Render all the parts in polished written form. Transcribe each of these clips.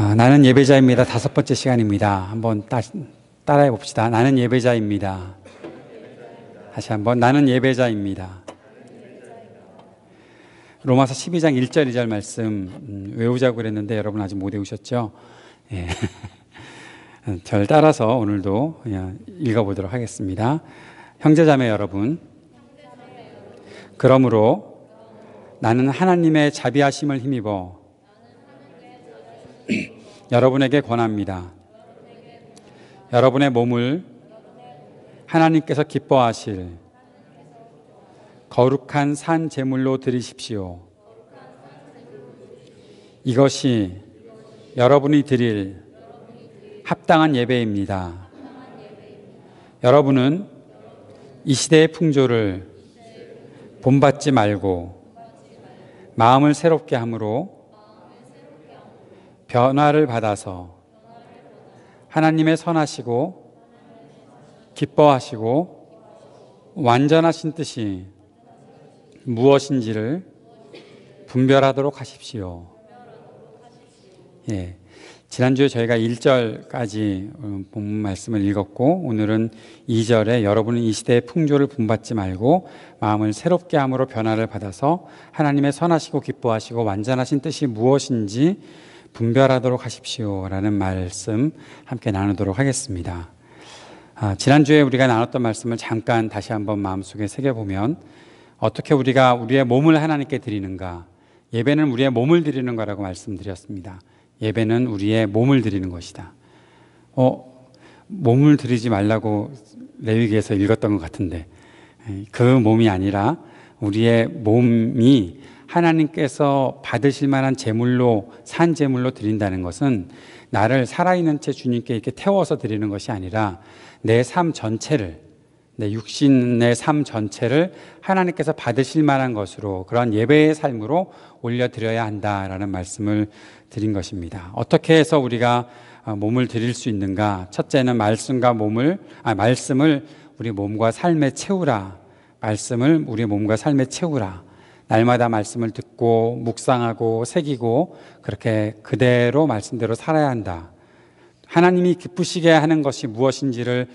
나는 예배자입니다. 5번째 시간입니다. 한번 따라해 봅시다. 나는 예배자입니다. 다시 한번 나는 예배자입니다. 로마서 12장 1절 2절 말씀 외우자고 그랬는데 여러분 아직 못 외우셨죠? 예. 절 따라서 오늘도 그냥 읽어보도록 하겠습니다. 형제자매 여러분, 그러므로 나는 하나님의 자비하심을 힘입어 여러분에게 권합니다. 여러분의 몸을 하나님께서 기뻐하실 거룩한 산 제물로 드리십시오. 이것이 여러분이 드릴 합당한 예배입니다. 여러분은 이 시대의 풍조를 본받지 말고 마음을 새롭게 함으로 변화를 받아서 하나님의 선하시고 기뻐하시고 완전하신 뜻이 무엇인지를 분별하도록 하십시오. 예. 지난주에 저희가 1절까지 본문 말씀을 읽었고 오늘은 2절에 여러분은 이 시대의 풍조를 본받지 말고 마음을 새롭게 함으로 변화를 받아서 하나님의 선하시고 기뻐하시고 완전하신 뜻이 무엇인지 분별하도록 하십시오 라는 말씀 함께 나누도록 하겠습니다. 지난주에 우리가 나눴던 말씀을 잠깐 다시 한번 마음속에 새겨보면 어떻게 우리가 우리의 몸을 하나님께 드리는가, 예배는 우리의 몸을 드리는 거라고 말씀드렸습니다. 예배는 우리의 몸을 드리는 것이다. 몸을 드리지 말라고 레위기에서 읽었던 것 같은데 그 몸이 아니라 우리의 몸이 하나님께서 받으실 만한 제물로, 산 제물로 드린다는 것은 나를 살아있는 채 주님께 이렇게 태워서 드리는 것이 아니라 내 삶 전체를, 내 육신의 삶 전체를 하나님께서 받으실 만한 것으로, 그런 예배의 삶으로 올려드려야 한다라는 말씀을 드린 것입니다. 어떻게 해서 우리가 몸을 드릴 수 있는가? 첫째는 말씀을 우리 몸과 삶에 채우라. 말씀을 우리 몸과 삶에 채우라. 날마다 말씀을 듣고 묵상하고 새기고 그렇게 그대로 말씀대로 살아야 한다. 하나님이 기쁘시게 하는 것이 무엇인지를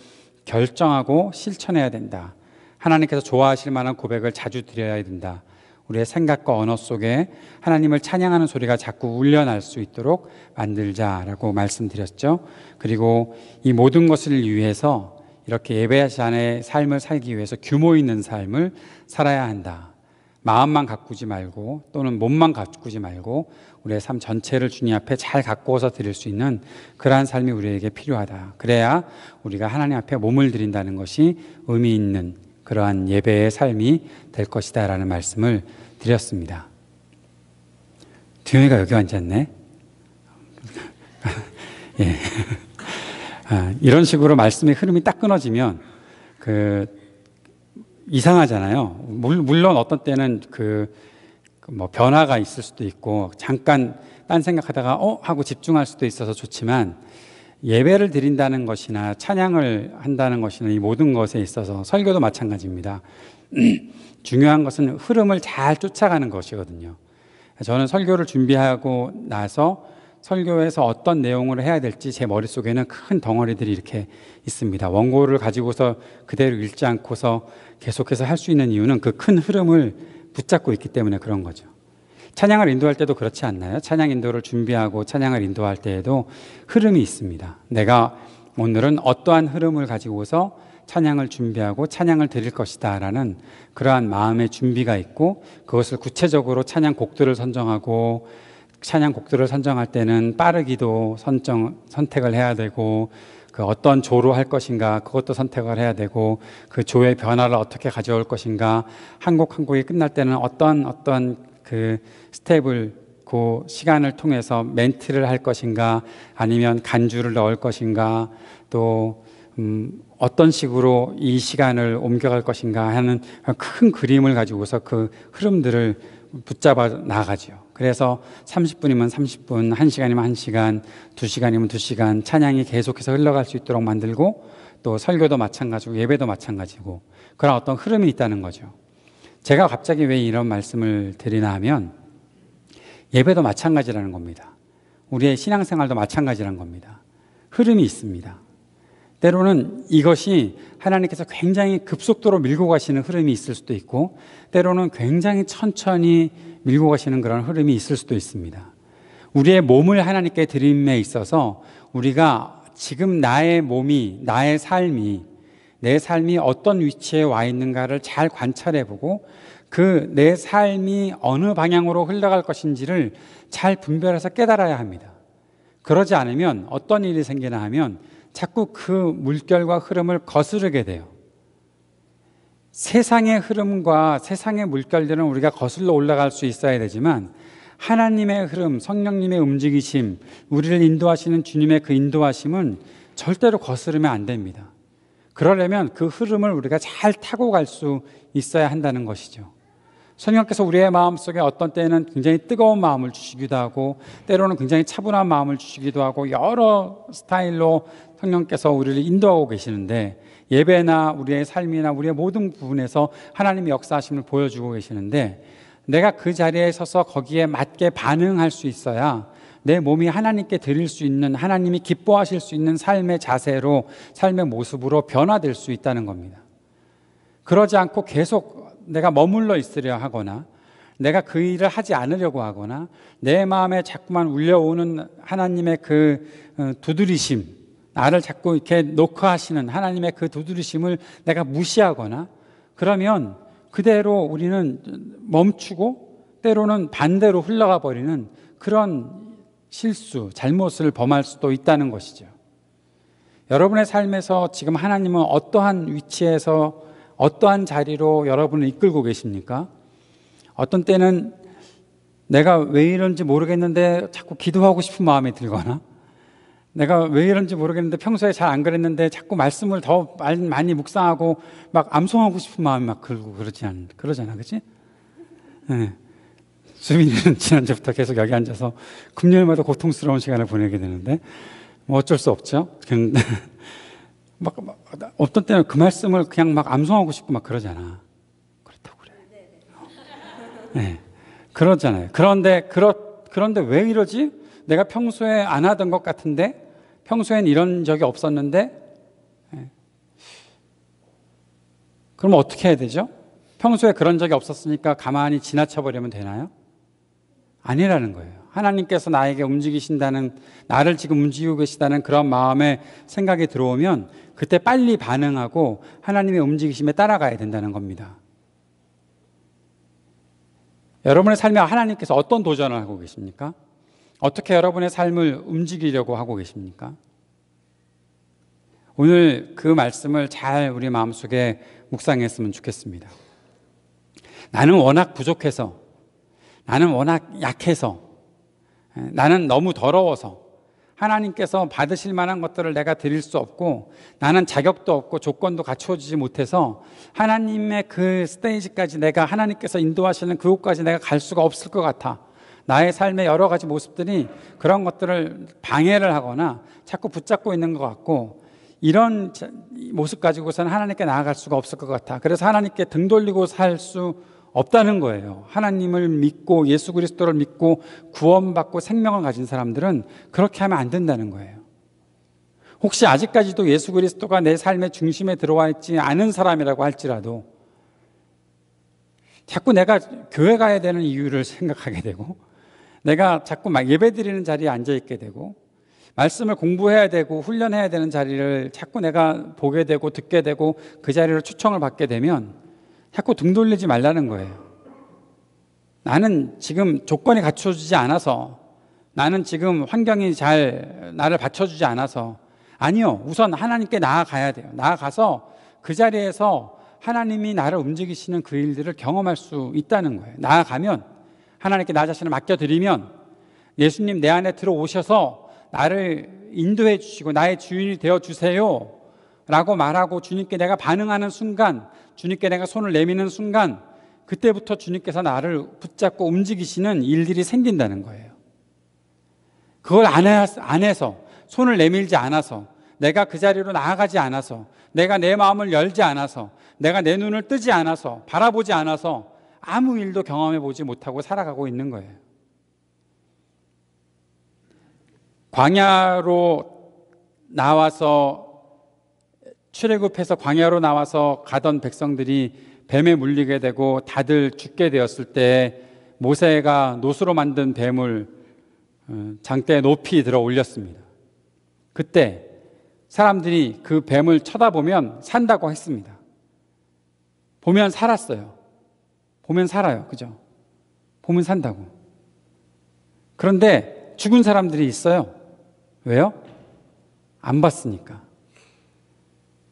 결정하고 실천해야 된다. 하나님께서 좋아하실 만한 고백을 자주 드려야 된다. 우리의 생각과 언어 속에 하나님을 찬양하는 소리가 자꾸 울려날 수 있도록 만들자라고 말씀드렸죠. 그리고 이 모든 것을 위해서 이렇게 예배자의 삶을 살기 위해서 규모 있는 삶을 살아야 한다. 마음만 가꾸지 말고 또는 몸만 가꾸지 말고 우리의 삶 전체를 주님 앞에 잘 가꾸어서 드릴 수 있는 그러한 삶이 우리에게 필요하다. 그래야 우리가 하나님 앞에 몸을 드린다는 것이 의미 있는 그러한 예배의 삶이 될 것이다 라는 말씀을 드렸습니다. 두영이가 여기 앉았네. 예. 이런 식으로 말씀의 흐름이 딱 끊어지면 이상하잖아요. 물론 어떤 때는 변화가 있을 수도 있고 잠깐 딴 생각하다가 하고 집중할 수도 있어서 좋지만 예배를 드린다는 것이나 찬양을 한다는 것이나 이 모든 것에 있어서 설교도 마찬가지입니다. 중요한 것은 흐름을 잘 쫓아가는 것이거든요. 저는 설교를 준비하고 나서 설교에서 어떤 내용을 해야 될지 제 머릿속에는 큰 덩어리들이 이렇게 있습니다. 원고를 가지고서 그대로 읽지 않고서 계속해서 할 수 있는 이유는 그 큰 흐름을 붙잡고 있기 때문에 그런 거죠. 찬양을 인도할 때도 그렇지 않나요? 찬양 인도를 준비하고 찬양을 인도할 때에도 흐름이 있습니다. 내가 오늘은 어떠한 흐름을 가지고서 찬양을 준비하고 찬양을 드릴 것이다 라는 그러한 마음의 준비가 있고 그것을 구체적으로 찬양곡들을 선정하고 찬양곡들을 선정할 때는 빠르기도 선택을 해야 되고 그 어떤 조로 할 것인가 그것도 선택을 해야 되고 그 조의 변화를 어떻게 가져올 것인가 한 곡 한 곡이 끝날 때는 어떤 그 스텝을 그 시간을 통해서 멘트를 할 것인가 아니면 간주를 넣을 것인가 또 어떤 식으로 이 시간을 옮겨갈 것인가 하는 큰 그림을 가지고서 그 흐름들을 붙잡아 나가죠. 그래서 30분이면 30분, 1시간이면 1시간, 2시간이면 2시간 찬양이 계속해서 흘러갈 수 있도록 만들고 또 설교도 마찬가지고 예배도 마찬가지고 그런 어떤 흐름이 있다는 거죠. 제가 갑자기 왜 이런 말씀을 드리나 하면 예배도 마찬가지라는 겁니다. 우리의 신앙생활도 마찬가지란 겁니다. 흐름이 있습니다. 때로는 이것이 하나님께서 굉장히 급속도로 밀고 가시는 흐름이 있을 수도 있고, 때로는 굉장히 천천히 밀고 가시는 그런 흐름이 있을 수도 있습니다. 우리의 몸을 하나님께 드림에 있어서 우리가 지금 나의 몸이, 나의 삶이, 내 삶이 어떤 위치에 와 있는가를 잘 관찰해보고 그 내 삶이 어느 방향으로 흘러갈 것인지를 잘 분별해서 깨달아야 합니다. 그러지 않으면 어떤 일이 생기나 하면 자꾸 그 물결과 흐름을 거스르게 돼요. 세상의 흐름과 세상의 물결들은 우리가 거슬러 올라갈 수 있어야 되지만 하나님의 흐름, 성령님의 움직이심, 우리를 인도하시는 주님의 그 인도하심은 절대로 거스르면 안 됩니다. 그러려면 그 흐름을 우리가 잘 타고 갈 수 있어야 한다는 것이죠. 성령께서 우리의 마음속에 어떤 때는 굉장히 뜨거운 마음을 주시기도 하고 때로는 굉장히 차분한 마음을 주시기도 하고 여러 스타일로 성령께서 우리를 인도하고 계시는데, 예배나 우리의 삶이나 우리의 모든 부분에서 하나님의 역사하심을 보여주고 계시는데, 내가 그 자리에 서서 거기에 맞게 반응할 수 있어야 내 몸이 하나님께 드릴 수 있는, 하나님이 기뻐하실 수 있는 삶의 자세로, 삶의 모습으로 변화될 수 있다는 겁니다. 그러지 않고 계속 내가 머물러 있으려 하거나 내가 그 일을 하지 않으려고 하거나 내 마음에 자꾸만 울려오는 하나님의 그 두드리심, 나를 자꾸 이렇게 노크하시는 하나님의 그 두드리심을 내가 무시하거나 그러면 그대로 우리는 멈추고 때로는 반대로 흘러가 버리는 그런 실수, 잘못을 범할 수도 있다는 것이죠. 여러분의 삶에서 지금 하나님은 어떠한 위치에서 어떠한 자리로 여러분을 이끌고 계십니까? 어떤 때는 내가 왜 이런지 모르겠는데 자꾸 기도하고 싶은 마음이 들거나, 내가 왜 이런지 모르겠는데 평소에 잘 안 그랬는데 자꾸 말씀을 더 많이 묵상하고 막 암송하고 싶은 마음이 막 들고 그러잖아, 그렇지? 네. 수빈이는 지난주부터 계속 여기 앉아서 금요일마다 고통스러운 시간을 보내게 되는데 뭐 어쩔 수 없죠. 막 어떤 때는 그 말씀을 그냥 막 암송하고 싶고 막 그러잖아. 그렇다고 그래. 네, 그러잖아요. 그런데 왜 이러지? 내가 평소에 안 하던 것 같은데, 평소엔 이런 적이 없었는데, 네. 그럼 어떻게 해야 되죠? 평소에 그런 적이 없었으니까 가만히 지나쳐 버리면 되나요? 아니라는 거예요. 하나님께서 나에게 움직이신다는, 나를 지금 움직이고 계시다는 그런 마음에 생각이 들어오면 그때 빨리 반응하고 하나님의 움직이심에 따라가야 된다는 겁니다. 여러분의 삶에 하나님께서 어떤 도전을 하고 계십니까? 어떻게 여러분의 삶을 움직이려고 하고 계십니까? 오늘 그 말씀을 잘 우리 마음속에 묵상했으면 좋겠습니다. 나는 워낙 부족해서, 나는 워낙 약해서, 나는 너무 더러워서 하나님께서 받으실 만한 것들을 내가 드릴 수 없고, 나는 자격도 없고 조건도 갖추어지지 못해서 하나님의 그 스테이지까지, 내가 하나님께서 인도하시는 그곳까지 내가 갈 수가 없을 것 같아. 나의 삶의 여러 가지 모습들이 그런 것들을 방해를 하거나 자꾸 붙잡고 있는 것 같고, 이런 모습 가지고서는 하나님께 나아갈 수가 없을 것 같아. 그래서 하나님께 등 돌리고 살 수 없다는 거예요. 하나님을 믿고 예수 그리스도를 믿고 구원받고 생명을 가진 사람들은 그렇게 하면 안 된다는 거예요. 혹시 아직까지도 예수 그리스도가 내 삶의 중심에 들어와 있지 않은 사람이라고 할지라도 자꾸 내가 교회 가야 되는 이유를 생각하게 되고, 내가 자꾸 막 예배 드리는 자리에 앉아 있게 되고, 말씀을 공부해야 되고 훈련해야 되는 자리를 자꾸 내가 보게 되고 듣게 되고 그 자리로 초청을 받게 되면 자꾸 등 돌리지 말라는 거예요. 나는 지금 조건이 갖춰주지 않아서, 나는 지금 환경이 잘 나를 받쳐주지 않아서. 아니요, 우선 하나님께 나아가야 돼요. 나아가서 그 자리에서 하나님이 나를 움직이시는 그 일들을 경험할 수 있다는 거예요. 나아가면, 하나님께 나 자신을 맡겨드리면 예수님 내 안에 들어오셔서 나를 인도해 주시고 나의 주인이 되어주세요 라고 말하고 주님께 내가 반응하는 순간, 주님께 내가 손을 내미는 순간, 그때부터 주님께서 나를 붙잡고 움직이시는 일들이 생긴다는 거예요. 그걸 안 해서, 손을 내밀지 않아서, 내가 그 자리로 나아가지 않아서, 내가 내 마음을 열지 않아서, 내가 내 눈을 뜨지 않아서, 바라보지 않아서 아무 일도 경험해 보지 못하고 살아가고 있는 거예요. 광야로 나와서 출애굽해서 광야로 나와서 가던 백성들이 뱀에 물리게 되고 다들 죽게 되었을 때 모세가 노수로 만든 뱀을 장대에 높이 들어 올렸습니다. 그때 사람들이 그 뱀을 쳐다보면 산다고 했습니다. 보면 살았어요. 보면 살아요. 그죠? 보면 산다고. 그런데 죽은 사람들이 있어요. 왜요? 안 봤으니까.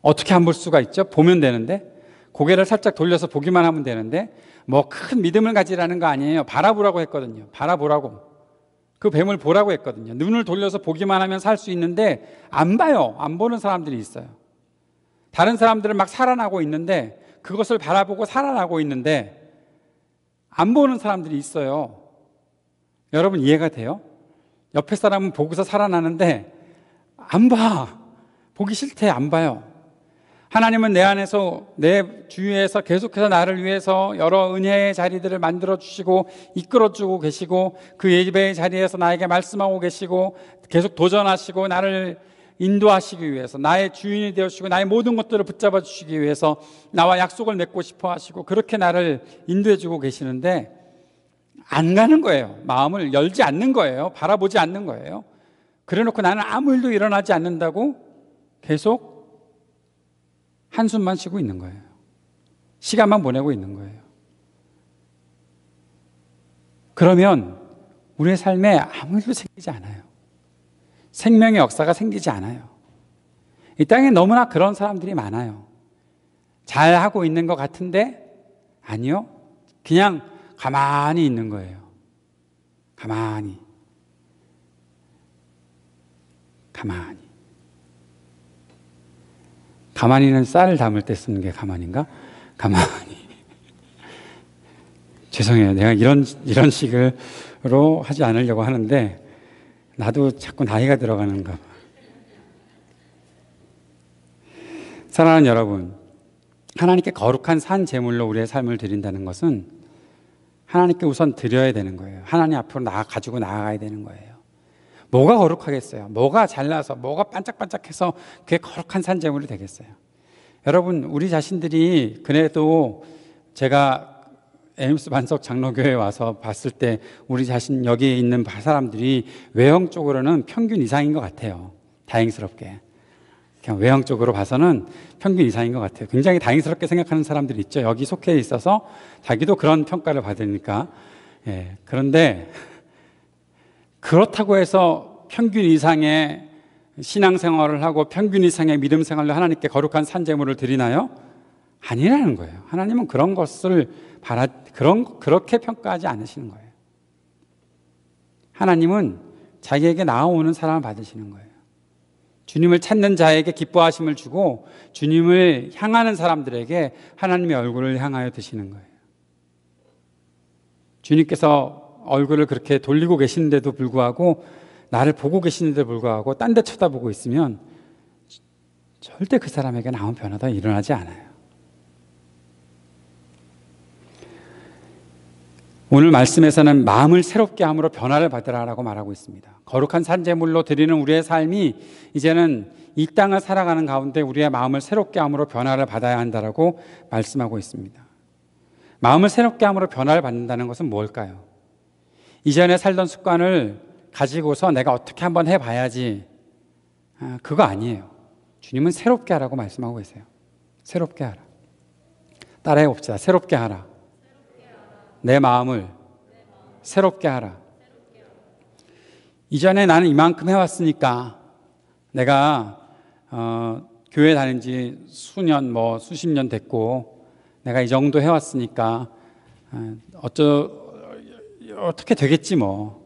어떻게 안 볼 수가 있죠? 보면 되는데, 고개를 살짝 돌려서 보기만 하면 되는데, 뭐 큰 믿음을 가지라는 거 아니에요. 바라보라고 했거든요. 바라보라고. 그 뱀을 보라고 했거든요. 눈을 돌려서 보기만 하면 살 수 있는데 안 봐요. 안 보는 사람들이 있어요. 다른 사람들은 막 살아나고 있는데, 그것을 바라보고 살아나고 있는데 안 보는 사람들이 있어요. 여러분 이해가 돼요? 옆에 사람은 보고서 살아나는데 안 봐. 보기 싫대. 안 봐요. 하나님은 내 안에서, 내 주위에서 계속해서 나를 위해서 여러 은혜의 자리들을 만들어 주시고 이끌어 주고 계시고, 그 예배의 자리에서 나에게 말씀하고 계시고 계속 도전하시고 나를 인도하시기 위해서, 나의 주인이 되어주시고 나의 모든 것들을 붙잡아 주시기 위해서 나와 약속을 맺고 싶어 하시고 그렇게 나를 인도해 주고 계시는데 안 가는 거예요. 마음을 열지 않는 거예요. 바라보지 않는 거예요. 그래놓고 나는 아무 일도 일어나지 않는다고 계속 한숨만 쉬고 있는 거예요. 시간만 보내고 있는 거예요. 그러면 우리의 삶에 아무 일도 생기지 않아요. 생명의 역사가 생기지 않아요. 이 땅에 너무나 그런 사람들이 많아요. 잘하고 있는 것 같은데 아니요. 그냥 가만히 있는 거예요. 가만히. 가만히는 쌀을 담을 때 쓰는 게 가만인가? 가만히. 죄송해요. 내가 이런 식으로 하지 않으려고 하는데 나도 자꾸 나이가 들어가는가 봐. 사랑하는 여러분, 하나님께 거룩한 산 제물로 우리의 삶을 드린다는 것은 하나님께 우선 드려야 되는 거예요. 하나님 앞으로 가지고 나아가야 되는 거예요. 뭐가 거룩하겠어요? 뭐가 잘나서, 뭐가 반짝반짝해서 그게 거룩한 산 제물이 되겠어요? 여러분, 우리 자신들이, 그래도 제가 에임스 반석 장로교회에 와서 봤을 때 우리 자신, 여기 있는 사람들이 외형적으로는 평균 이상인 것 같아요. 다행스럽게. 그냥 외형적으로 봐서는 평균 이상인 것 같아요. 굉장히 다행스럽게 생각하는 사람들이 있죠. 여기 속해 있어서 자기도 그런 평가를 받으니까. 예. 그런데 그렇다고 해서 평균 이상의 신앙생활을 하고 평균 이상의 믿음 생활로 하나님께 거룩한 산제물을 드리나요? 아니라는 거예요. 하나님은 그런 것을 그렇게 평가하지 않으시는 거예요. 하나님은 자기에게 나아오는 사람을 받으시는 거예요. 주님을 찾는 자에게 기뻐하심을 주고 주님을 향하는 사람들에게 하나님의 얼굴을 향하여 드시는 거예요. 주님께서 얼굴을 그렇게 돌리고 계시는데도 불구하고, 나를 보고 계시는데도 불구하고 딴 데 쳐다보고 있으면 절대 그 사람에게는 아무 변화도 일어나지 않아요. 오늘 말씀에서는 마음을 새롭게 함으로 변화를 받으라라고 말하고 있습니다. 거룩한 산제물로 드리는 우리의 삶이 이제는 이 땅을 살아가는 가운데 우리의 마음을 새롭게 함으로 변화를 받아야 한다라고 말씀하고 있습니다. 마음을 새롭게 함으로 변화를 받는다는 것은 뭘까요? 이전에 살던 습관을 가지고서 내가 어떻게 한번 해봐야지, 그거 아니에요. 주님은 새롭게 하라고 말씀하고 계세요. 새롭게 하라. 따라해 봅시다. 새롭게 하라. 내 마음을 새롭게 하라. 이전에 나는 이만큼 해왔으니까, 내가 교회 다닌 지 수년, 수십 년 됐고 내가 이 정도 해왔으니까 어떻게 되겠지 뭐.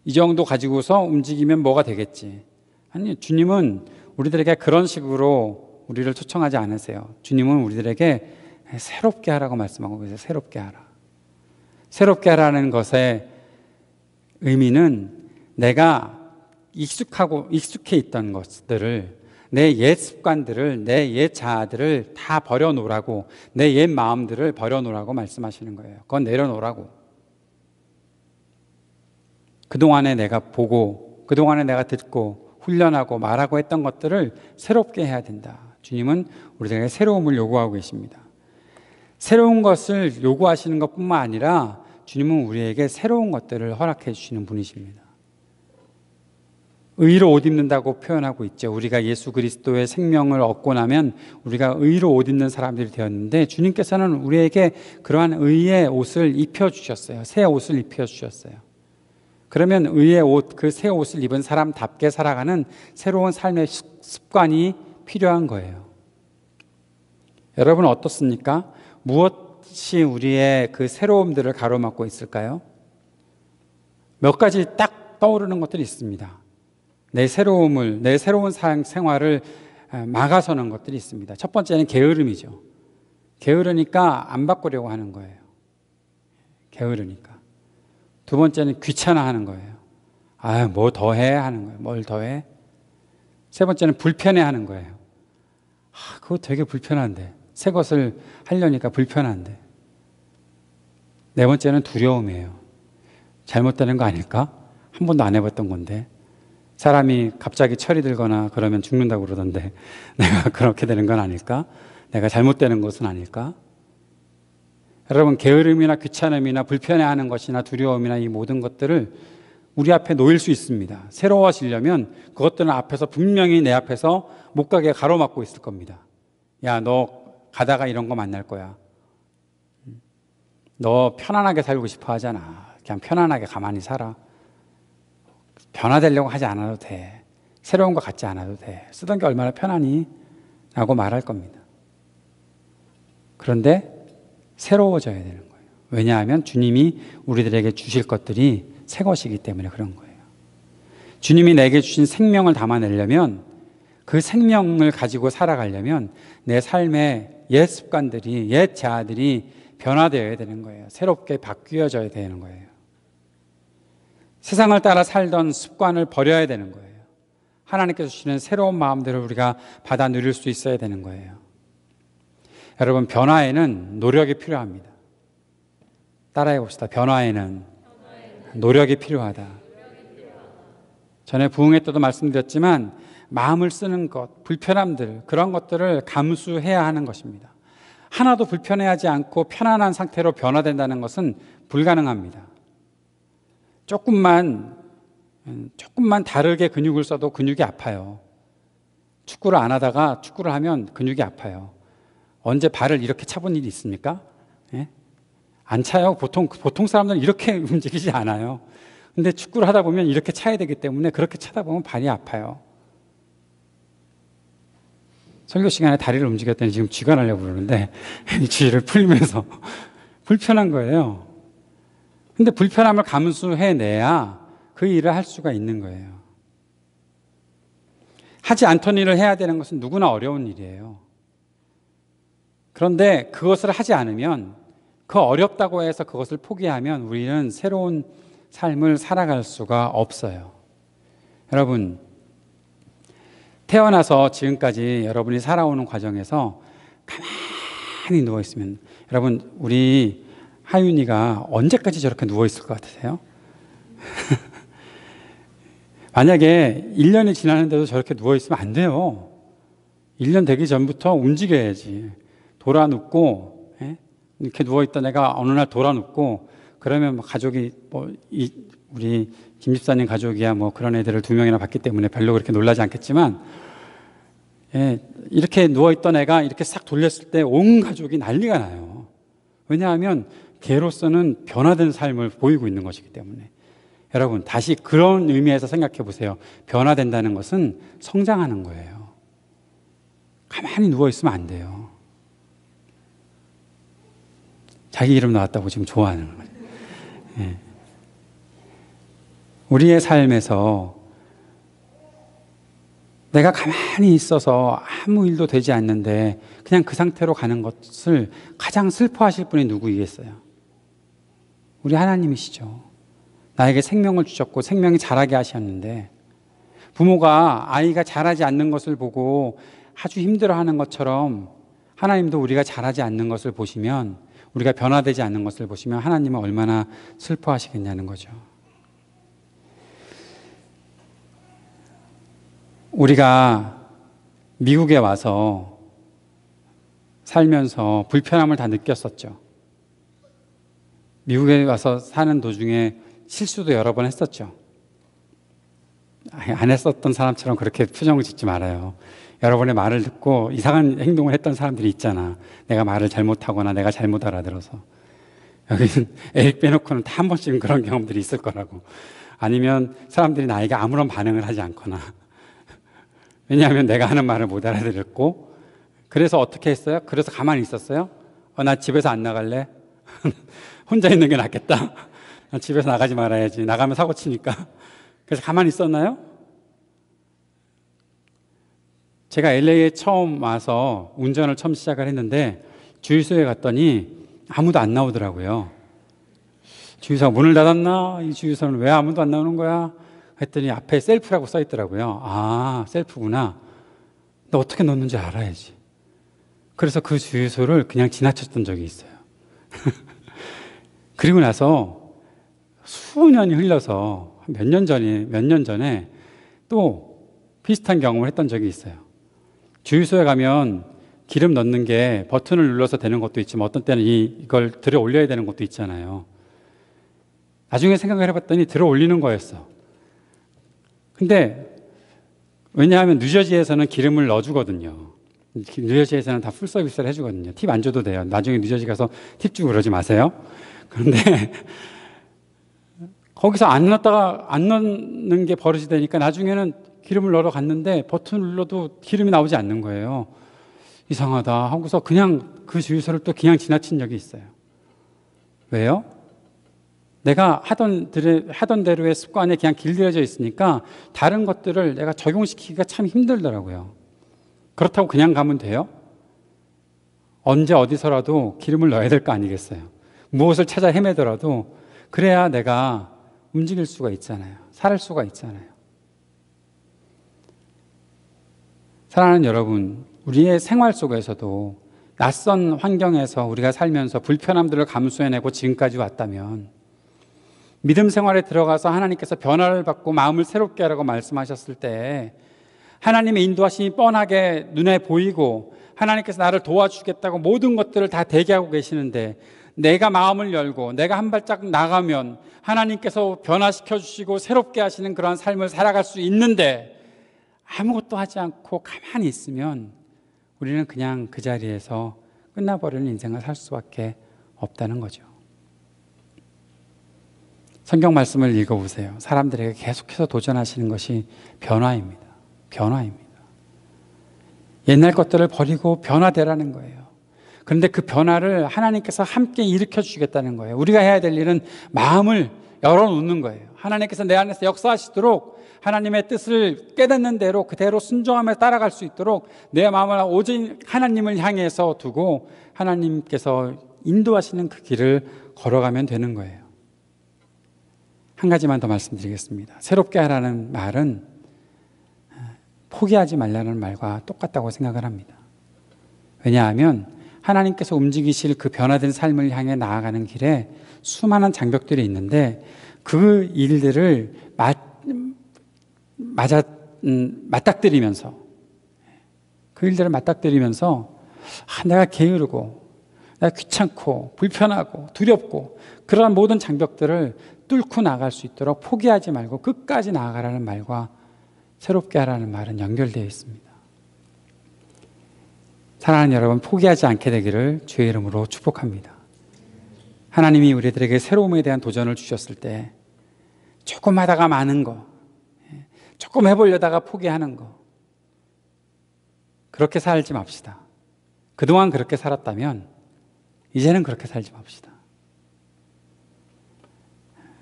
이 정도 가지고서 움직이면 뭐가 되겠지. 아니, 주님은 우리들에게 그런 식으로 우리를 초청하지 않으세요. 주님은 우리들에게 새롭게 하라고 말씀하고 계세요. 새롭게 하라. 새롭게 하라는 것의 의미는 내가 익숙해 있던 것들을, 내 옛 습관들을, 내 옛 자아들을 다 버려놓으라고, 내 옛 마음들을 버려놓으라고 말씀하시는 거예요. 그건 내려놓으라고. 그동안에 내가 보고 그동안에 내가 듣고 훈련하고 말하고 했던 것들을 새롭게 해야 된다. 주님은 우리에게 새로움을 요구하고 계십니다. 새로운 것을 요구하시는 것뿐만 아니라 주님은 우리에게 새로운 것들을 허락해 주시는 분이십니다. 의로 옷 입는다고 표현하고 있죠. 우리가 예수 그리스도의 생명을 얻고 나면 우리가 의로 옷 입는 사람들이 되었는데, 주님께서는 우리에게 그러한 의의 옷을 입혀주셨어요. 새 옷을 입혀주셨어요. 그러면 의의 옷, 그 새 옷을 입은 사람답게 살아가는 새로운 삶의 습관이 필요한 거예요. 여러분 어떻습니까? 무엇이 우리의 그 새로움들을 가로막고 있을까요? 몇 가지 딱 떠오르는 것들이 있습니다. 내 새로운 생활을 막아서는 것들이 있습니다. 첫 번째는 게으름이죠. 게으르니까 안 바꾸려고 하는 거예요. 게으르니까. 두 번째는 귀찮아하는 거예요. 뭐 더 해 하는 거예요. 뭘 더 해? 세 번째는 불편해하는 거예요. 그거 되게 불편한데, 새 것을 하려니까 불편한데. 네 번째는 두려움이에요. 잘못되는 거 아닐까? 한 번도 안 해봤던 건데. 사람이 갑자기 철이 들거나 그러면 죽는다고 그러던데 내가 그렇게 되는 건 아닐까? 내가 잘못되는 것은 아닐까? 여러분, 게으름이나 귀찮음이나 불편해하는 것이나 두려움이나 이 모든 것들을 우리 앞에 놓일 수 있습니다. 새로워지려면 그것들은 앞에서 분명히 내 앞에서 못 가게 가로막고 있을 겁니다. 야, 너 가다가 이런 거 만날 거야. 너 편안하게 살고 싶어 하잖아. 그냥 편안하게 가만히 살아. 변화되려고 하지 않아도 돼. 새로운 거 갖지 않아도 돼. 쓰던 게 얼마나 편하니? 라고 말할 겁니다. 그런데 새로워져야 되는 거예요. 왜냐하면 주님이 우리들에게 주실 것들이 새 것이기 때문에 그런 거예요. 주님이 내게 주신 생명을 담아내려면, 그 생명을 가지고 살아가려면 내 삶의 옛 습관들이, 옛 자아들이 변화되어야 되는 거예요. 새롭게 바뀌어져야 되는 거예요. 세상을 따라 살던 습관을 버려야 되는 거예요. 하나님께서 주시는 새로운 마음들을 우리가 받아 누릴 수 있어야 되는 거예요. 여러분, 변화에는 노력이 필요합니다. 따라해 봅시다. 변화에는 노력이 필요하다. 전에 부흥회 때도 말씀드렸지만 마음을 쓰는 것, 불편함들, 그런 것들을 감수해야 하는 것입니다. 하나도 불편해하지 않고 편안한 상태로 변화된다는 것은 불가능합니다. 조금만 다르게 근육을 써도 근육이 아파요. 축구를 안 하다가 축구를 하면 근육이 아파요. 언제 발을 이렇게 차본 일이 있습니까? 예? 안 차요. 보통 사람들은 이렇게 움직이지 않아요. 근데 축구를 하다 보면 이렇게 차야 되기 때문에 그렇게 차다 보면 발이 아파요. 설교 시간에 다리를 움직였더니 지금 쥐가 나려고 그러는데 이 쥐를 풀면서 불편한 거예요. 근데 불편함을 감수해내야 그 일을 할 수가 있는 거예요. 하지 않던 일을 해야 되는 것은 누구나 어려운 일이에요. 그런데 그것을 하지 않으면, 그 어렵다고 해서 그것을 포기하면 우리는 새로운 삶을 살아갈 수가 없어요. 여러분, 태어나서 지금까지 여러분이 살아오는 과정에서 가만히 누워있으면, 여러분, 우리 하윤이가 언제까지 저렇게 누워있을 것 같으세요? 만약에 1년이 지났는데도 저렇게 누워있으면 안 돼요. 1년 되기 전부터 움직여야지. 돌아 눕고, 이렇게 누워있던 애가 어느 날 돌아 눕고, 그러면 가족이, 우리 김 집사님 가족이야 그런 애들을 2명이나 봤기 때문에 별로 그렇게 놀라지 않겠지만, 이렇게 누워있던 애가 이렇게 싹 돌렸을 때 온 가족이 난리가 나요. 왜냐하면 걔로서는 변화된 삶을 보이고 있는 것이기 때문에. 여러분, 다시 그런 의미에서 생각해 보세요. 변화된다는 것은 성장하는 거예요. 가만히 누워있으면 안 돼요. 자기 이름 나왔다고 지금 좋아하는 거예요. 우리의 삶에서 내가 가만히 있어서 아무 일도 되지 않는데 그냥 그 상태로 가는 것을 가장 슬퍼하실 분이 누구이겠어요? 우리 하나님이시죠. 나에게 생명을 주셨고 생명이 자라게 하셨는데, 부모가 아이가 자라지 않는 것을 보고 아주 힘들어하는 것처럼 하나님도 우리가 자라지 않는 것을 보시면, 우리가 변화되지 않는 것을 보시면 하나님은 얼마나 슬퍼하시겠냐는 거죠. 우리가 미국에 와서 살면서 불편함을 다 느꼈었죠. 미국에 와서 사는 도중에 실수도 여러 번 했었죠. 안 했었던 사람처럼 그렇게 표정을 짓지 말아요. 여러분의 말을 듣고 이상한 행동을 했던 사람들이 있잖아. 내가 말을 잘못하거나 내가 잘못 알아들어서. 여기는 에릭 빼놓고는 다 한 번씩은 그런 경험들이 있을 거라고. 아니면 사람들이 나에게 아무런 반응을 하지 않거나. 왜냐하면 내가 하는 말을 못 알아들었고. 그래서 어떻게 했어요? 그래서 가만히 있었어요? 나 집에서 안 나갈래? 혼자 있는 게 낫겠다. 집에서 나가지 말아야지. 나가면 사고 치니까. 그래서 가만히 있었나요? 제가 LA에 처음 와서 운전을 처음 시작을 했는데 주유소에 갔더니 아무도 안 나오더라고요. 주유소가 문을 닫았나? 이 주유소는 왜 아무도 안 나오는 거야? 했더니 앞에 셀프라고 써 있더라고요. 아, 셀프구나. 너 어떻게 넣는지 알아야지. 그래서 그 주유소를 그냥 지나쳤던 적이 있어요. 그리고 나서 수년이 흘러서 몇 년 전에 또 비슷한 경험을 했던 적이 있어요. 주유소에 가면 기름 넣는 게 버튼을 눌러서 되는 것도 있지만 어떤 때는 이걸 들어 올려야 되는 것도 있잖아요. 나중에 생각을 해봤더니 들어 올리는 거였어. 근데 왜냐하면 뉴저지에서는 기름을 넣어주거든요. 뉴저지에서는 다 풀서비스를 해주거든요. 팁 안 줘도 돼요. 나중에 뉴저지 가서 팁 주고 그러지 마세요. 그런데 거기서 안 넣는 게 버릇이 되니까 나중에는 기름을 넣으러 갔는데 버튼을 눌러도 기름이 나오지 않는 거예요. 이상하다 하고서 그냥 그 주유소를 또 그냥 지나친 적이 있어요. 왜요? 내가 하던 대로의 습관에 그냥 길들여져 있으니까 다른 것들을 내가 적용시키기가 참 힘들더라고요. 그렇다고 그냥 가면 돼요? 언제 어디서라도 기름을 넣어야 될 거 아니겠어요? 무엇을 찾아 헤매더라도 그래야 내가 움직일 수가 있잖아요. 살 수가 있잖아요. 사랑하는 여러분, 우리의 생활 속에서도 낯선 환경에서 우리가 살면서 불편함들을 감수해내고 지금까지 왔다면 믿음 생활에 들어가서 하나님께서 변화를 받고 마음을 새롭게 하라고 말씀하셨을 때 하나님의 인도하심이 뻔하게 눈에 보이고 하나님께서 나를 도와주겠다고 모든 것들을 다 대기하고 계시는데 내가 마음을 열고 내가 한 발짝 나가면 하나님께서 변화시켜 주시고 새롭게 하시는 그런 삶을 살아갈 수 있는데 아무것도 하지 않고 가만히 있으면 우리는 그냥 그 자리에서 끝나버리는 인생을 살 수밖에 없다는 거죠. 성경 말씀을 읽어보세요. 사람들에게 계속해서 도전하시는 것이 변화입니다. 변화입니다. 옛날 것들을 버리고 변화되라는 거예요. 그런데 그 변화를 하나님께서 함께 일으켜 주시겠다는 거예요. 우리가 해야 될 일은 마음을 열어놓는 거예요. 하나님께서 내 안에서 역사하시도록 하나님의 뜻을 깨닫는 대로 그대로 순종하며 따라갈 수 있도록 내 마음을 오직 하나님을 향해서 두고 하나님께서 인도하시는 그 길을 걸어가면 되는 거예요. 한 가지만 더 말씀드리겠습니다. 새롭게 하라는 말은 포기하지 말라는 말과 똑같다고 생각을 합니다. 왜냐하면 하나님께서 움직이실 그 변화된 삶을 향해 나아가는 길에 수많은 장벽들이 있는데 그 일들을 맞닥뜨리면서 내가 게으르고 내가 귀찮고 불편하고 두렵고 그러한 모든 장벽들을 뚫고 나갈 수 있도록 포기하지 말고 끝까지 나아가라는 말과 새롭게 하라는 말은 연결되어 있습니다. 사랑하는 여러분, 포기하지 않게 되기를 주의 이름으로 축복합니다. 하나님이 우리들에게 새로움에 대한 도전을 주셨을 때 조금 하다가 마는 거, 조금 해보려다가 포기하는 거, 그렇게 살지 맙시다. 그동안 그렇게 살았다면 이제는 그렇게 살지 맙시다.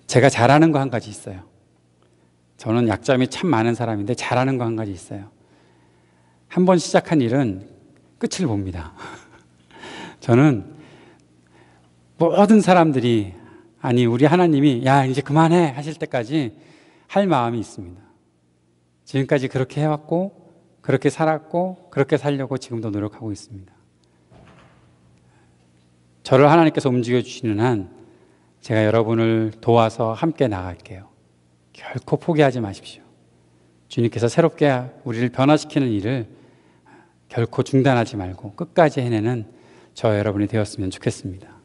제가 잘하는 거 한 가지 있어요. 저는 약점이 참 많은 사람인데 잘하는 거 한 가지 있어요. 한 번 시작한 일은 끝을 봅니다. 저는 모든 사람들이 아니 우리 하나님이 야 이제 그만해 하실 때까지 할 마음이 있습니다. 지금까지 그렇게 해왔고 그렇게 살았고 그렇게 살려고 지금도 노력하고 있습니다. 저를 하나님께서 움직여 주시는 한 제가 여러분을 도와서 함께 나갈게요. 결코 포기하지 마십시오. 주님께서 새롭게 우리를 변화시키는 일을 결코 중단하지 말고 끝까지 해내는 저와 여러분이 되었으면 좋겠습니다.